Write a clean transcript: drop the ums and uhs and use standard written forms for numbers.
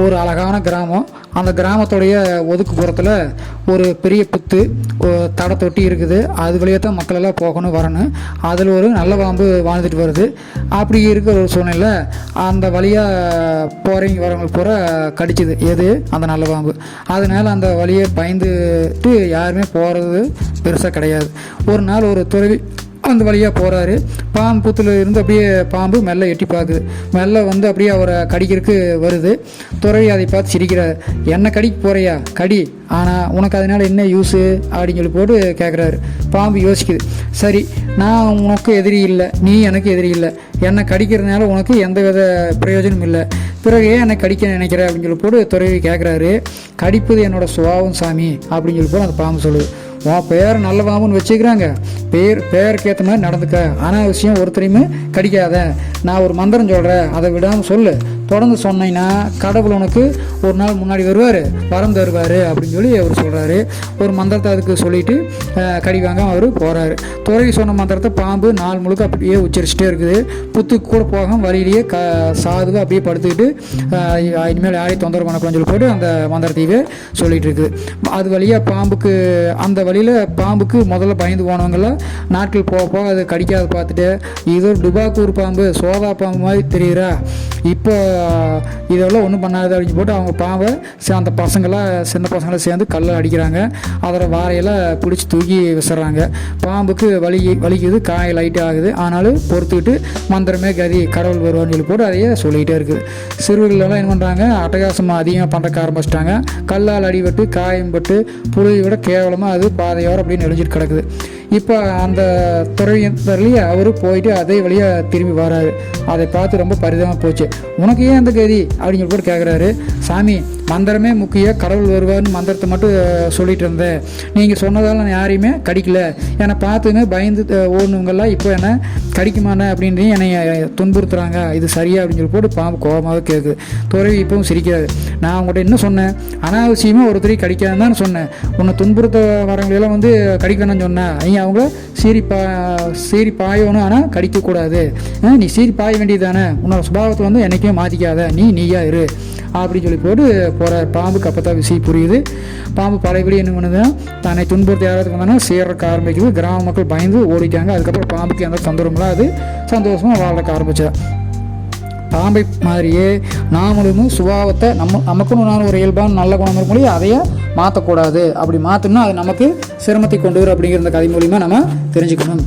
ஒரு அழகான கிராமம். அந்த கிராமத்துடைய ஒதுக்குப்புறத்தில் ஒரு பெரிய புத்து தடை தொட்டி இருக்குது. அது வழியாக தான் மக்கள் எல்லாம் போகணும் வரணும். அதில் ஒரு நல்ல பாம்பு வாழ்ந்துட்டு வருது. அப்படி இருக்கிற ஒரு சூழ்நிலை அந்த வழியாக போகிறவங்க வரவங்களுக்கு பூரா கடிச்சிது எது அந்த நல்ல பாம்பு. அதனால் அந்த வழியை பயந்துட்டு யாருமே போகிறது பெருசாக கிடையாது. ஒரு நாள் ஒரு துறவி அந்த வழியாக போகிறாரு. பாம்பு புத்தில் இருந்து அப்படியே பாம்பு மெல்ல எட்டி பார்க்குது. மெல்ல வந்து அப்படியே அவரை கடிக்கிறதுக்கு வருது. துறவி அதை பார்த்து சிரிக்கிறார். என்ன கடிக்க போகிறியா கடி, ஆனால் உனக்கு அதனால் என்ன யூஸு அப்படின்னு சொல்லி போட்டு கேட்குறாரு. பாம்பு யோசிக்குது. சரி, நான் உனக்கு எதிரி இல்லை, நீ எனக்கு எதிரி இல்லை, என்னை கடிக்கிறதுனால உனக்கு எந்த வித பிரயோஜனமும் இல்லை, பிறகு ஏன் என்னை கடிக்க நினைக்கிற அப்படின்னு சொல்லி போட்டு துறவி கேட்குறாரு. கடிப்பது என்னோட சுபாவம் சாமி அப்படின்னு சொல்லி போட்டு அந்த பாம்பு சொல்லுது. உன் பேர் நல்ல பாம்புன்னு வச்சுக்கிறாங்க, பேருக்கு ஏற்ற மாதிரி நடந்துக்க, ஆனால் விஷயம் ஒருத்தரையுமே கடிக்காத. நான் ஒரு மந்திரம் சொல்கிறேன், அதை விடாமல் சொல்லு. தொடர்ந்து சொன்னீங்கன்னா கடவுள் உனக்கு ஒரு நாள் முன்னாடி வருவார், வரம் தருவார் அப்படின்னு சொல்லி அவர் சொல்கிறாரு. ஒரு மந்திரத்தை அதுக்கு சொல்லிவிட்டு கடிவாங்க அவர் போகிறாரு. துறவி சொன்ன மந்திரத்தை பாம்பு நாள் முழுக்க அப்படியே உச்சரிச்சுட்டே இருக்குது. புத்துக்கு கூட போக வழியிலேயே சாதுவாக அப்படியே படுத்துக்கிட்டு இனிமேல் யாரையும் தொந்தரவு பண்ணக்கூடாதுன்னு சொல்லி போட்டு அந்த மந்திரத்தையே சொல்லிகிட்டு இருக்குது. அது வழியாக பாம்புக்கு அந்த வழியில் பாம்புக்கு முதல்ல பயந்து போனவங்களாம் நாட்கள் போக போக அது கடிக்காத பார்த்துட்டு இது ஒரு டுபாக்கூர் பாம்பு, சோதா பாம்பு மாதிரி தெரியுறா, இப்போ இதெல்லாம் ஒன்றும் பண்ணாது அப்படின்னு போட்டு அவங்க பாம்பை அந்த சின்ன பசங்களாம் சேர்ந்து கல்லை அடிக்கிறாங்க. அதில் வாரையெல்லாம் பிடிச்சி தூக்கி விசிறாங்க. பாம்புக்கு வலிக்குது, காய் லைட் ஆகுது. ஆனாலும் பொறுத்துக்கிட்டு மந்திரமே கதி, கடவுள் வருவான்னு சொல்லி போட்டு அதையே சொல்லிக்கிட்டே இருக்குது. சிறுவர்களெல்லாம் என்ன பண்ணுறாங்க, அட்டகாசமாக அதிகமாக பண்ணுறக்க ஆரம்பிச்சிட்டாங்க. கல்லால் அடிபட்டு காயம்பட்டு புழுவை விட கேவலமாக அது பாதையோடு அப்படின்னு நெளிஞ்சிட்டு கிடக்குது. இப்போ அந்த துறையிலேயே அவர் போயிட்டு அதே வழியாக திரும்பி வராரு. அதை பார்த்து ரொம்ப பரிதாபமாக போச்சு. உனக்கு ஏன் அந்த கதி அப்படின்னு சொல்லி போட்டு கேட்குறாரு. சாமி, மந்திரமே முக்கியம், கடவுள் வருவார்னு மந்திரத்தை மட்டும் சொல்லிட்டு இருந்தேன். நீங்கள் சொன்னதால் நான் யாரையுமே கடிக்கல, என்னை பார்த்துன்னு பயந்து ஓடுனவங்கெல்லாம் இப்போ என்னை கடிக்குமானே அப்படின்னு என்னை துன்புறுத்துறாங்க, இது சரியா அப்படின்னு சொல்லி போட்டு பாம்பு கோபமாக கேட்குது. துறவி இப்பவும் சிரிக்கிறாரு. நான் உங்கள்கிட்ட என்ன சொன்னேன், அனாவசியமாக ஒருத்தரையும் கடிக்காதுன்னு தான் சொன்னேன். உன்னை துன்புறுத்த வரவங்களெல்லாம் வந்து கடிக்கணும்னு சொன்னேன். அவங்கள சீரி பாயணும், ஆனால் கடிக்கக்கூடாது. நீ சீரி பாய வேண்டியது தானே, உன்னோட சுபாவத்தை வந்து என்றைக்குமே மாற்றிக்காத, நீயா இரு அப்படின்னு சொல்லி போட்டு போகிறார். பாம்புக்கு அப்போ தான் விஷயம் புரியுது. பாம்பு பழையபடி என்ன பண்ணுதுன்னா தன்னை துன்புறுத்தி யாராவது வந்தாங்கன்னா சேர்றக்க ஆரம்பிக்குது. கிராம மக்கள் பயந்து ஓடிட்டாங்க. அதுக்கப்புறம் பாம்புக்கு எந்த தொந்தரவுங்களோ அது சந்தோஷமாக வாழ்றக்க ஆரம்பிச்சா. பாம்பை மாதிரியே நாமளும் சுபாவத்தை நமக்குன்னு ஒரு இயல்பான நல்ல குணம் இருக்கும் முடியும், அதையே மாற்றக்கூடாது. அப்படி மாற்றணும்னா அது நமக்கு சிரமத்தை கொண்டு வரும் அப்படிங்கிற இந்த கதை மூலிமா நம்ம தெரிஞ்சுக்கணும்.